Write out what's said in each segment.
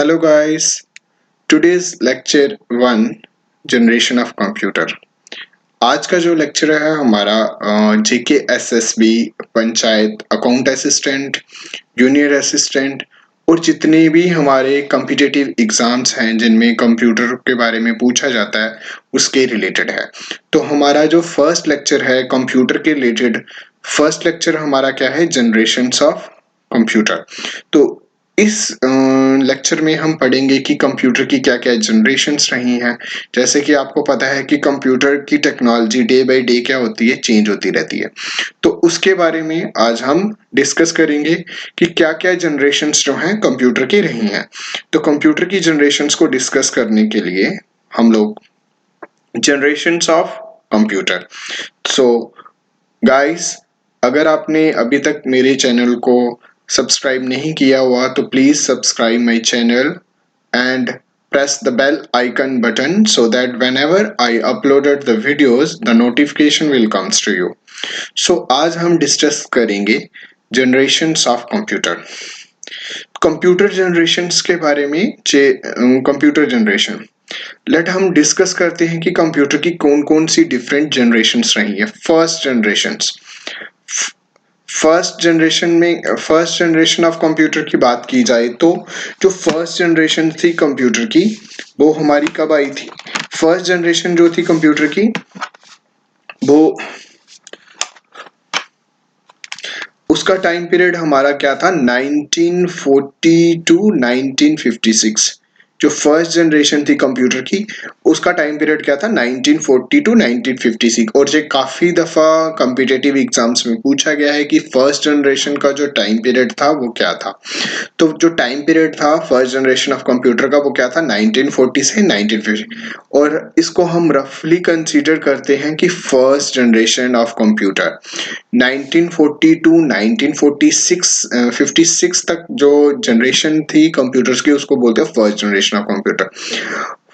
Hello guys, today's lecture 1 generation of computer. आज का जो लेक्चर है हमारा JKSSB panchayat account assistant, junior assistant और जितने भी हमारे कॉम्पिटिटिव एग्जाम्स हैं जिनमें कंप्यूटर के बारे में पूछा जाता है उसके रिलेटेड है। तो हमारा जो फर्स्ट लेक्चर है कंप्यूटर के रिलेटेड, फर्स्ट लेक्चर हमारा क्या है, जनरेशन्स ऑफ कंप्यूटर। तो इस लेक्चर में हम पढ़ेंगे कि कंप्यूटर की क्या क्या जनरेशन्स रही हैं। जैसे कि आपको पता है कि कंप्यूटर की टेक्नोलॉजी डे बाय डे क्या होती है, चेंज होती रहती है। तो उसके बारे में आज हम डिस्कस करेंगे कि क्या क्या जनरेशन्स जो हैं कंप्यूटर की रही हैं। तो कंप्यूटर की जनरेशन्स को डिस्कस करने के लिए हम लोग generations of computer. So guys, अगर आपने अभी तक मेरे चैनल को सब्सक्राइब नहीं किया हुआ तो please subscribe my channel and press the bell icon button so that whenever I uploaded the videos the notification will comes to you. So आज हम डिस्कस करेंगे generations of computer. Computer generations के बारे में कंप्यूटर जनरेशन लेट हम discuss करते हैं कि कंप्यूटर की कौन कौन सी डिफरेंट जनरेशन्स रही है। फर्स्ट जनरेशन ऑफ कंप्यूटर की बात की जाए तो जो फर्स्ट जनरेशन थी कंप्यूटर की वो हमारी कब आई थी। फर्स्ट जनरेशन जो थी कंप्यूटर की वो उसका टाइम पीरियड हमारा क्या था, 1940 टू 1956। जो फर्स्ट जनरेशन थी कंप्यूटर की उसका टाइम पीरियड क्या था, 1940 टू 1956। और ये काफी दफा कॉम्पिटिटिव एग्जाम्स में पूछा गया है कि फर्स्ट जनरेशन का जो टाइम पीरियड था वो क्या था। तो जो टाइम पीरियड था फर्स्ट जनरेशन ऑफ कंप्यूटर का वो क्या था, 1940 से 1950। और इसको हम रफली कंसीडर करते हैं कि first generation of computer 1940 to 1946 56 तक जो जनरेशन थी कंप्यूटर्स की उसको बोलते हैं first generation of computer.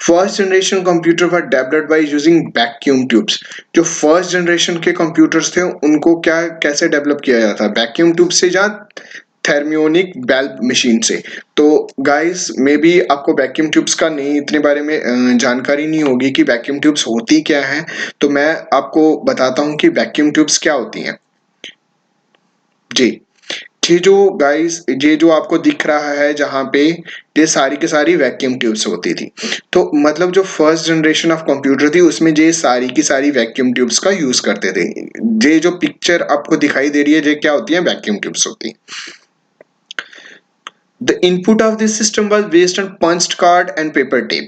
First generation computer were developed by using vacuum tubes. जो फर्स्ट जनरेशन के कंप्यूटर्स थे उनको क्या कैसे डेवलप किया जाता है, वैक्यूम ट्यूब से या थर्मियोनिक वेल्व मशीन से। तो गाइस मे बी आपको वैक्यूम ट्यूब्स का नहीं इतने बारे में जानकारी नहीं होगी कि वैक्यूम ट्यूब्स होती क्या हैं। तो मैं आपको बताता हूं कि वैक्यूम ट्यूब्स क्या होती हैं। जी, ये जो गाइस ये जो आपको दिख रहा है जहां पे ये सारी की सारी वैक्यूम ट्यूब्स होती थी। तो मतलब जो फर्स्ट जनरेशन ऑफ कंप्यूटर थी उसमें ये सारी की सारी वैक्यूम ट्यूब्स का यूज करते थे। ये जो पिक्चर आपको दिखाई दे रही है ये क्या होती है, वैक्यूम ट्यूब्स होती है। The input of this system was based on punched card and paper tape।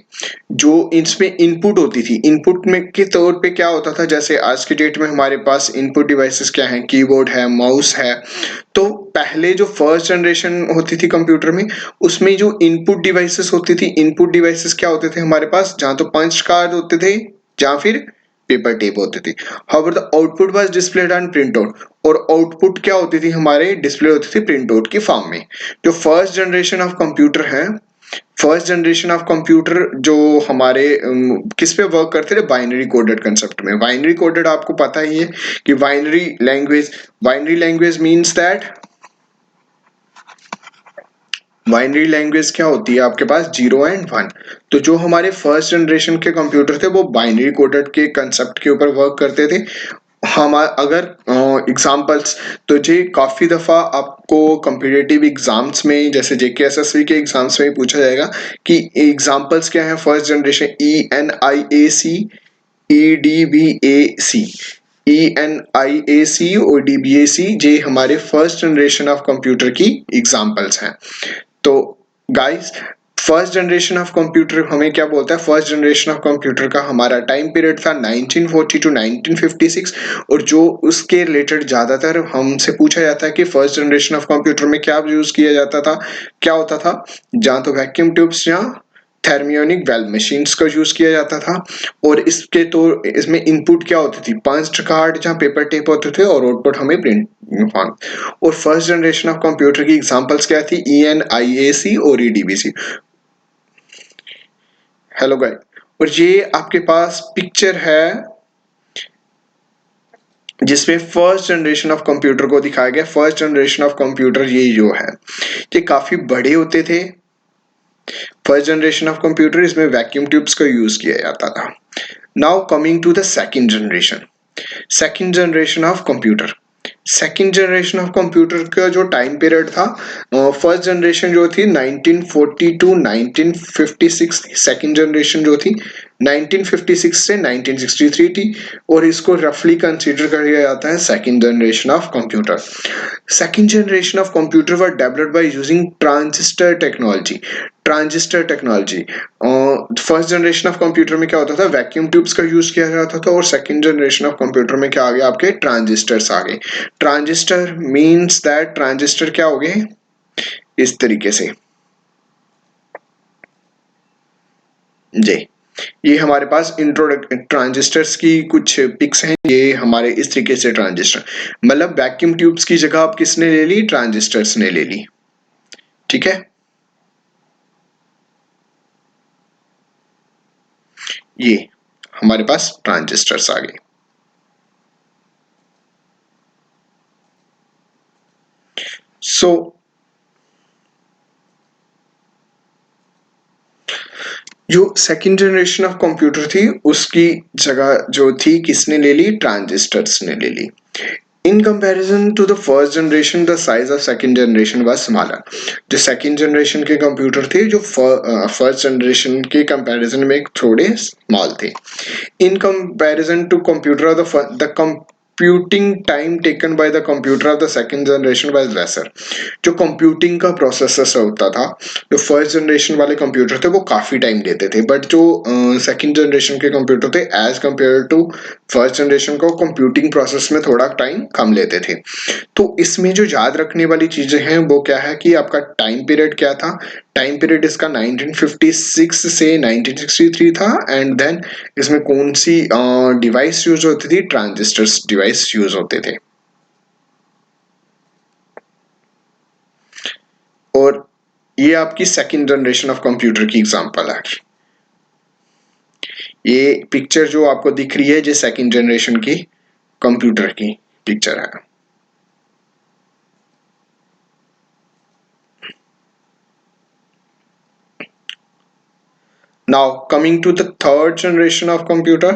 जो इसमें इनपुट होती थी, इनपुट में के तौर पे क्या होता था, जैसे आज के डेट में हमारे पास इनपुट डिवाइसेस क्या हैं, कीबोर्ड है, माउस है। तो पहले जो फर्स्ट जनरेशन होती थी कंप्यूटर में उसमें जो इनपुट डिवाइसेस होती थी, इनपुट डिवाइसेस क्या होते थे हमारे पास, जहां तो पंच कार्ड होते थे या फिर पेपर टेप होती थी। However the output was displayed on print out. और आउटपुट क्या होती थी हमारे, डिस्प्ले होती थी प्रिंट आउट की फॉर्म में। जो फर्स्ट जनरेशन ऑफ कंप्यूटर है, फर्स्ट जनरेशन ऑफ कंप्यूटर जो हमारे किस पे वर्क करते थे, बाइनरी कोडेड कंसेप्ट में। बाइनरी कोडेड आपको पता ही है कि binary language means that binary language क्या होती है आपके पास, 0 एंड 1। तो जो हमारे फर्स्ट जनरेशन के कंप्यूटर थे वो बाइनरी कोडेड के कंसेप्ट के ऊपर वर्क करते थे। हम अगर एग्जांपल्स तो जी काफी दफा आपको कॉम्पिटिटिव एग्जाम्स में जैसे जेकेएसएसबी के एग्जाम्स में पूछा जाएगा कि एग्जांपल्स क्या है first generation, ENIAC, EDBAC। ENIAC और DBAC ये हमारे फर्स्ट जनरेशन ऑफ कंप्यूटर की एग्जांपल्स हैं। तो guys, first generation of computer हमें क्या बोलता है, फर्स्ट जनरेशन ऑफ कंप्यूटर का हमारा टाइम पीरियड था 1940 टू 1956। और जो उसके रिलेटेड ज्यादातर हमसे पूछा जाता है कि फर्स्ट जनरेशन ऑफ कंप्यूटर में क्या यूज किया जाता था, क्या होता था, जहां तो वैक्यूम ट्यूब्स या थर्मियोनिक वेल्व मशीन्स का यूज किया जाता था। और इसके तो इसमें इनपुट क्या होती थी, पंच्ड कार्ड जहां पेपर टेप होते थे और आउटपुट हमें प्रिंट फॉर्म। और फर्स्ट जनरेशन ऑफ कंप्यूटर की एग्जांपल्स क्या थी, ENIAC और EDBC। हेलो गाइस, और ये आपके पास पिक्चर है जिसमें फर्स्ट जनरेशन ऑफ कंप्यूटर को दिखाया गया। फर्स्ट जनरेशन ऑफ कंप्यूटर ये जो है ये काफी बड़े होते थे फर्स्ट जनरेशन ऑफ कंप्यूटर, इसमें वैक्यूम ट्यूब्स का यूज किया जाता था. Now coming to the second generation. Second generation of computer. Second generation of computer का जो टाइम पीरियड था, फर्स्ट जनरेशन जो थी 1940 टू 1956 थी. सेकंड जनरेशन जो थी 1956 से 1963 थी, और इसको रफली कंसीडर किया जाता है second generation of computer. Second generation of computer were developed by using transistor technology. Transistor technology. First generation of computer में क्या होता था, वैक्यूम ट्यूब्स का यूज किया जाता था, और सेकंड जनरेशन ऑफ कंप्यूटर में क्या आ गया, आपके ट्रांजिस्टर्स आ गए. ट्रांजिस्टर मींस दैट ट्रांजिस्टर क्या हो गए, इस तरीके से जी. ये हमारे पास इंट्रोडक्ट ट्रांजिस्टर्स की कुछ पिक्स हैं. ये हमारे इस तरीके से ट्रांजिस्टर, मतलब वैक्यूम ट्यूब्स की जगह आप किसने ले ली, ट्रांजिस्टर्स ने ले ली. ठीक है, ये हमारे पास ट्रांजिस्टर्स आ गए. सो जो सेकंड जनरेशन ऑफ कंप्यूटर थी, उसकी जगह जो थी किसने ले ली, ट्रांजिस्टर्स ने ले ली. In comparison to the first generation, the size of second generation was smaller. जो second generation के कंप्यूटर थे, जो first generation के comparison में थोड़े small थे. In comparison to computer of the computing time taken by the computer of the second generation was lesser. जो computing का प्रोसेसर होता था, जो फर्स्ट जनरेशन वाले कंप्यूटर थे वो काफी टाइम लेते थे, बट जो सेकंड जनरेशन के कंप्यूटर थे as compared to first generation को कंप्यूटिंग प्रोसेस में थोड़ा टाइम कम लेते थे. तो इसमें जो याद रखने वाली चीजें हैं वो क्या है कि आपका टाइम पीरियड क्या था. टाइम पीरियड इसका 1956 से 1963 था. एंड देन इसमें कौन सी डिवाइस यूज होती थी, ट्रांजिस्टर्स डिवाइस यूज होते थे. और ये आपकी सेकंड जनरेशन ऑफ कंप्यूटर की एग्जांपल है. ये पिक्चर जो आपको दिख रही है, ये सेकंड जनरेशन की कंप्यूटर की पिक्चर है. Now coming to the third generation of computer.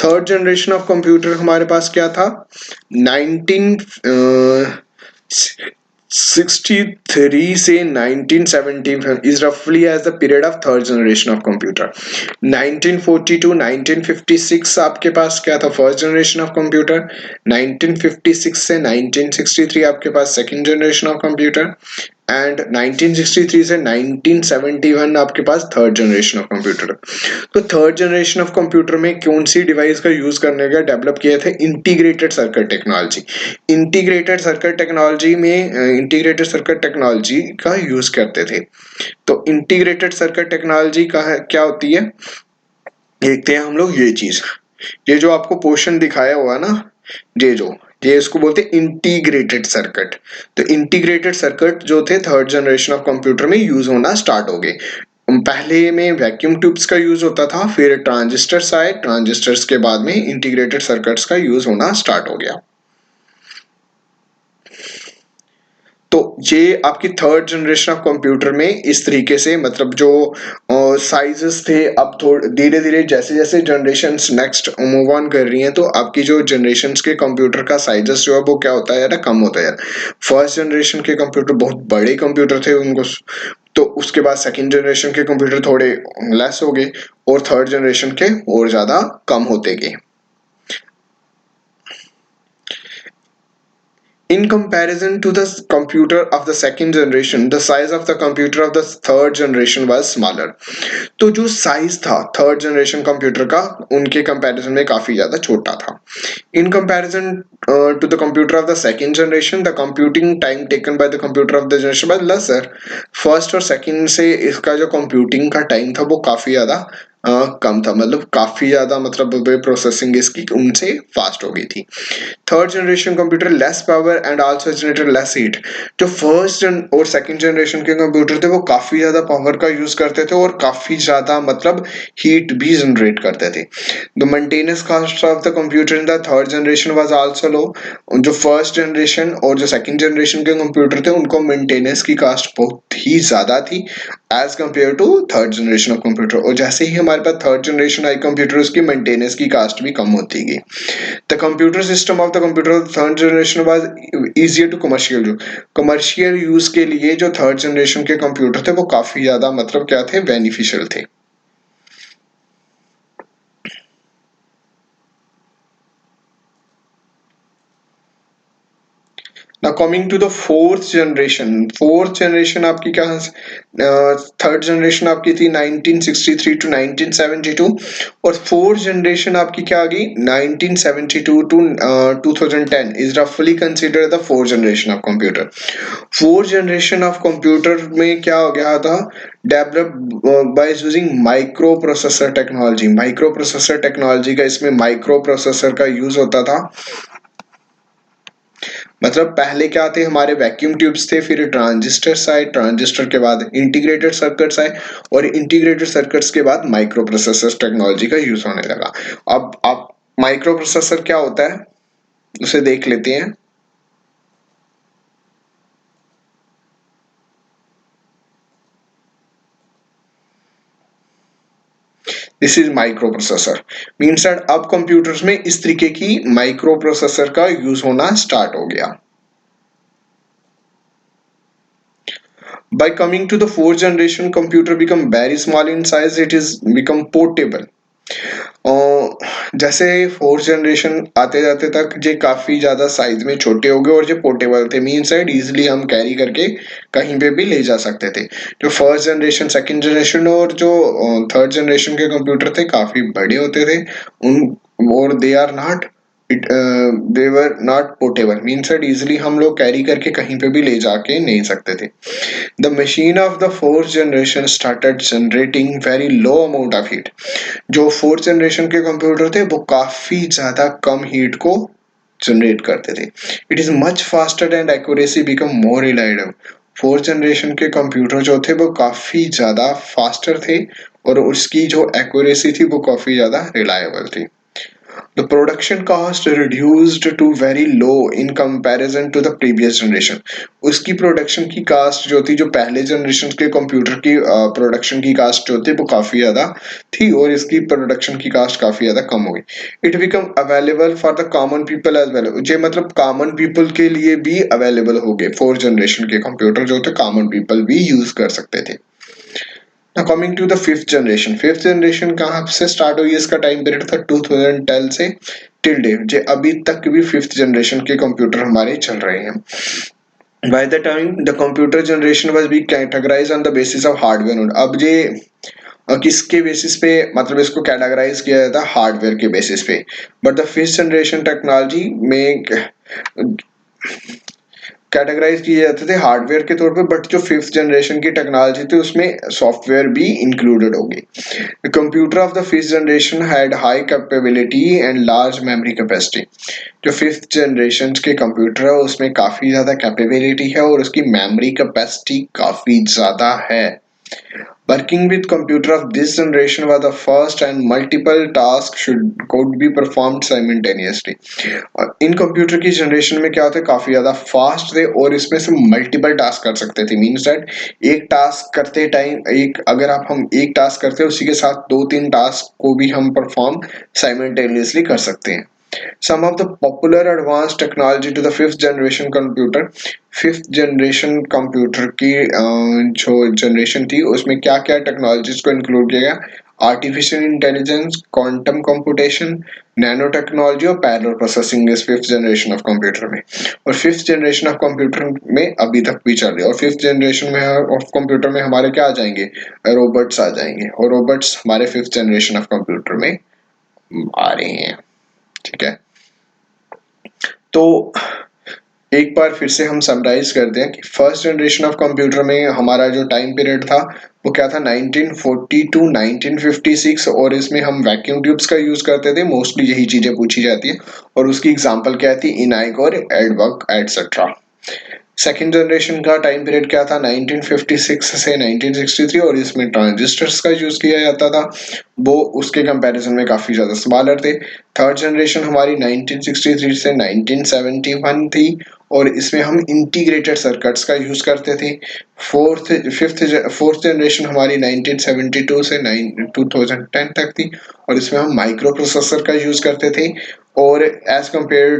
Third generation of computer हमारे पास क्या था, 1963 से 1970 is roughly as the period of third generation of computer. 1940 to 1956 आपके पास क्या था, फर्स्ट जनरेशन ऑफ कंप्यूटर. 1956 से 1963 आपके पास second generation of computer. And 1963 से 1971 आपके पास थर्ड जनरेशन ऑफ कंप्यूटर. तो थर्ड जनरेशन ऑफ कंप्यूटर में कौन सी डिवाइस का यूज करने का डेवलप किए थे, integrated circuit technology. Integrated circuit technology में इंटीग्रेटेड सर्किट टेक्नोलॉजी का यूज करते थे. तो इंटीग्रेटेड सर्किट टेक्नोलॉजी का क्या होती है, देखते हैं हम लोग. ये चीज, ये जो आपको पोर्शन दिखाया हुआ ना, ये इसको बोलते हैं इंटीग्रेटेड सर्किट. तो इंटीग्रेटेड सर्किट जो थे थर्ड जनरेशन ऑफ कंप्यूटर में यूज होना स्टार्ट हो गए. पहले में वैक्यूम ट्यूब्स का यूज होता था, फिर ट्रांजिस्टर्स आए, ट्रांजिस्टर्स के बाद में इंटीग्रेटेड सर्किट्स का यूज होना स्टार्ट हो गया. तो ये आपकी थर्ड जनरेशन ऑफ कंप्यूटर में इस तरीके से, मतलब जो साइजेस थे, अब थोड़े धीरे धीरे जैसे जैसे जनरेशन्स नेक्स्ट मूव ऑन कर रही हैं, तो आपकी जो जनरेशन्स के कंप्यूटर का साइजेस जो है वो क्या होता है यार, कम होता है यार. फर्स्ट जनरेशन के कंप्यूटर बहुत बड़े कंप्यूटर थे उनको, तो उसके बाद सेकंड जनरेशन के कंप्यूटर थोड़े लेस हो गए, और थर्ड जनरेशन के और ज्यादा कम होते गए. In comparison to the computer of the second generation, the size of the computer of the third generation was smaller. तो जो साइज था थर्ड जनरेशन कंप्यूटर का, उनके कंपैरिजन में काफी ज्यादा छोटा था. In comparison to the computer of the second generation, the computing time taken by the computer of the generation was lesser. First और सेकंड से इसका जो कंप्यूटिंग का टाइम था वो काफी ज्यादा कम था, मतलब काफी ज्यादा, मतलब प्रोसेसिंग इसकी उनसे फास्ट हो गई थी। Third generation computer less power and also generated less heat. जो फर्स्ट और सेकंड जनरेशन के कंप्यूटर थे वो काफी ज्यादा पावर का यूज करते थे और काफी ज्यादा मतलब हीट भी जनरेट करते थे। The maintenance cost of the computer in the third generation was also low. जो फर्स्ट जनरेशन और जो सेकंड जनरेशन के कंप्यूटर थे उनको मेंटेनेंस की कॉस्ट बहुत ही ज्यादा थी as compared to third generation of computer. और जैसे ही हमारे पास थर्ड जनरेशन आई कंप्यूटर, उसकी मेंटेनेंस की कॉस्ट भी कम होती गई। The computer system of the computer third generation was easier to commercial use. Commercial use के लिए जो थर्ड जनरेशन के कंप्यूटर थे वो काफी ज्यादा मतलब क्या थे, बेनिफिशियल थे। Now coming to the fourth generation आपकी क्या, थर्ड जनरेशन आपकी थी 1963 टू 1972 और फोर्थ जनरेशन आपकी क्या आ गई 1972 टू 2010 इज रफली consider the fourth generation of computer. Fourth generation of computer में क्या हो गया था, develop by using micro processor technology. Micro processor technology का इसमें माइक्रो प्रोसेसर का यूज होता था। मतलब पहले क्या थे, हमारे वैक्यूम ट्यूब्स थे, फिर ट्रांजिस्टर्स आए, ट्रांजिस्टर के बाद इंटीग्रेटेड सर्किट्स आए और इंटीग्रेटेड सर्किट्स के बाद माइक्रो प्रोसेसर टेक्नोलॉजी का यूज होने लगा। अब आप माइक्रो प्रोसेसर क्या होता है उसे देख लेते हैं। This is micro processor, means that अब कंप्यूटर्स में इस तरीके की माइक्रो प्रोसेसर का यूज होना स्टार्ट हो गया। By coming to the fourth generation, computer become very small in size. It is become portable. जैसे फोर्थ जनरेशन आते जाते तक ये काफी ज्यादा साइज में छोटे हो गए और जो पोर्टेबल थे, मीन साइड इजिली हम कैरी करके कहीं पे भी ले जा सकते थे। जो फर्स्ट जनरेशन, सेकंड जनरेशन और जो थर्ड जनरेशन के कंप्यूटर थे काफी बड़े होते थे उन, और they are not it, they were not portable, mean side easily हम लोग कैरी करके कहीं पे भी ले जाके नहीं सकते थे। The machine of the fourth generation started generating very low amount of heat. जो फोर्थ जनरेशन के कंप्यूटर थे वो काफी ज्यादा कम हीट को जनरेट करते थे। It is much faster and accuracy become more reliable. Fourth generation के कंप्यूटर जो थे वो काफी ज्यादा फास्टर थे और उसकी जो एक्यूरेसी थी वो काफी ज्यादा रिलायबल थी। The production cost reduced to very low in comparison to the previous generation. उसकी प्रोडक्शन की कास्ट जो थी, जो पहले जनरेशन के कंप्यूटर की प्रोडक्शन की कास्ट जो थी वो काफी ज्यादा थी और इसकी प्रोडक्शन की कास्ट काफी ज्यादा कम हो गई। It become available for the common people as well. ये मतलब कॉमन पीपल के लिए भी अवेलेबल हो गए। फोर्थ जनरेशन के कंप्यूटर जो थे कॉमन पीपल भी यूज कर सकते थे। Now coming to the fifth generation, fifth generation कहाँ से स्टार्ट हुई, इसका टाइम पीरियड था 2010 से टिल डेट, जे अभी तक भी फिफ्थ जनरेशन के कंप्यूटर हमारे चल रहे हैं। By the time the computer generation was being categorized on the basis of hardware only. अब ये किसके बेसिस पे, मतलब इसको कैटेगराइज किया जाता है हार्डवेयर के बेसिस पे। But the fifth generation technology में कैटेगराइज किए जाते थे हार्डवेयर के तौर पे, बट जो फिफ्थ जनरेशन की टेक्नोलॉजी थी उसमें सॉफ्टवेयर भी इंक्लूडेड हो गई। The computer of the fifth generation had high capability and large memory capacity. जो फिफ्थ जनरेशन के कंप्यूटर है उसमें काफी ज्यादा कैपेबिलिटी है और उसकी मेमोरी कैपेसिटी काफी ज्यादा है। Working with computer of this generation was the first and multiple tasks should could be performed simultaneously. In computer की जनरेशन में क्या होता है, काफी ज्यादा फास्ट थे और इसमें से मल्टीपल टास्क कर सकते थे। मीन्स दैट एक टास्क करते टाइम, एक अगर आप हम एक टास्क करते हैं उसी के साथ दो तीन टास्क को भी हम परफॉर्म साइमल्टेनियसली कर सकते हैं। Some of the popular advanced technology to the fifth generation computer, fifth generation computer की जो जनरेशन थी उसमें क्या क्या टेक्नोलॉजीज को इंक्लूड किया गया, artificial intelligence, quantum computation, nano technology और पैरेलल प्रोसेसिंग इस फिफ्थ जनरेशन ऑफ कंप्यूटर में। और फिफ्थ जनरेशन ऑफ कंप्यूटर में अभी तक भी चल रही है। और फिफ्थ जनरेशन में ऑफ कंप्यूटर में हमारे क्या आ जाएंगे, रोबोट्स आ जाएंगे और रोबोट्स हमारे फिफ्थ जनरेशन ऑफ कंप्यूटर में आ रहे हैं। ठीक है, तो एक बार फिर से हम समराइज करते हैं कि फर्स्ट जनरेशन ऑफ कंप्यूटर में हमारा जो टाइम पीरियड था वो क्या था, 1940 टू 1956, और इसमें हम वैक्यूम ट्यूब्स का यूज करते थे। मोस्टली यही चीजें पूछी जाती है, और उसकी एग्जांपल क्या थी, इनाइक और एडवर्क एटसेट्रा। सेकेंड जनरेशन का टाइम पीरियड क्या था, 1956 से 1963, और इसमें ट्रांजिस्टर्स का यूज किया जाता था। वो उसके कंपैरिजन में काफी ज्यादा स्मॉलर थे। थर्ड जनरेशन हमारी 1963 से 1971 थी, और इसमें हम इंटीग्रेटेड सर्किट्स का यूज करते थे। फोर्थ जनरेशन हमारी 1972 से 2010 तक थी, और इसमें हम माइक्रो प्रोसेसर का यूज करते थे। और as compared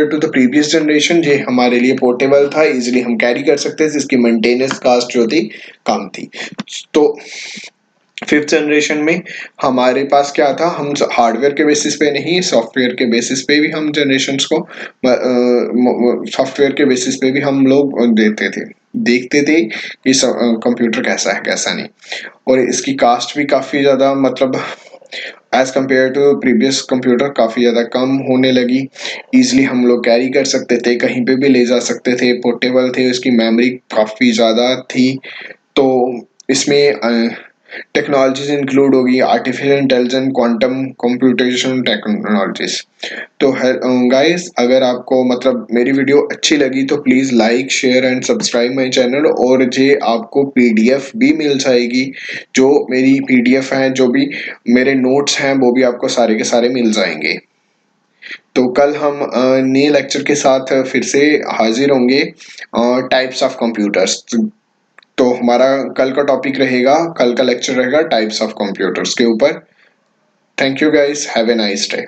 to the previous generation, ये हमारे लिए पोर्टेबल था, इजिली हम कैरी कर सकते थे, जिसकी मेंटेनेंस कास्ट जो थी कम थी। तो फिफ्थ जनरेशन में हमारे पास क्या था, हम हार्डवेयर के बेसिस पे नहीं, सॉफ्टवेयर के बेसिस पे भी हम जनरेशन्स को, सॉफ्टवेयर के बेसिस पे भी हम लोग देते थे, देखते थे कि कंप्यूटर कैसा है कैसा नहीं। और इसकी कास्ट भी काफी ज्यादा, मतलब as compared to previous computer काफी ज्यादा कम होने लगी। इजिली हम लोग कैरी कर सकते थे, कहीं पे भी ले जा सकते थे, पोर्टेबल थे, उसकी मेमोरी काफी ज्यादा थी। तो इसमें टेक्नोलॉजीज इंक्लूड होगी, artificial intelligence, quantum computation technologies. तो गाइस, अगर आपको मतलब मेरी वीडियो अच्छी लगी तो please like share and subscribe my channel, और जे आपको पीडीएफ भी मिल जाएगी। जो मेरी पीडीएफ है, जो भी मेरे नोट्स हैं, वो भी आपको सारे के सारे मिल जाएंगे। तो कल हम नए लेक्चर के साथ फिर से हाजिर होंगे, टाइप्स ऑफ कंप्यूटर्स। तो हमारा कल का टॉपिक रहेगा, कल का लेक्चर रहेगा टाइप्स ऑफ कंप्यूटर्स के ऊपर। Thank you guys, have a nice day.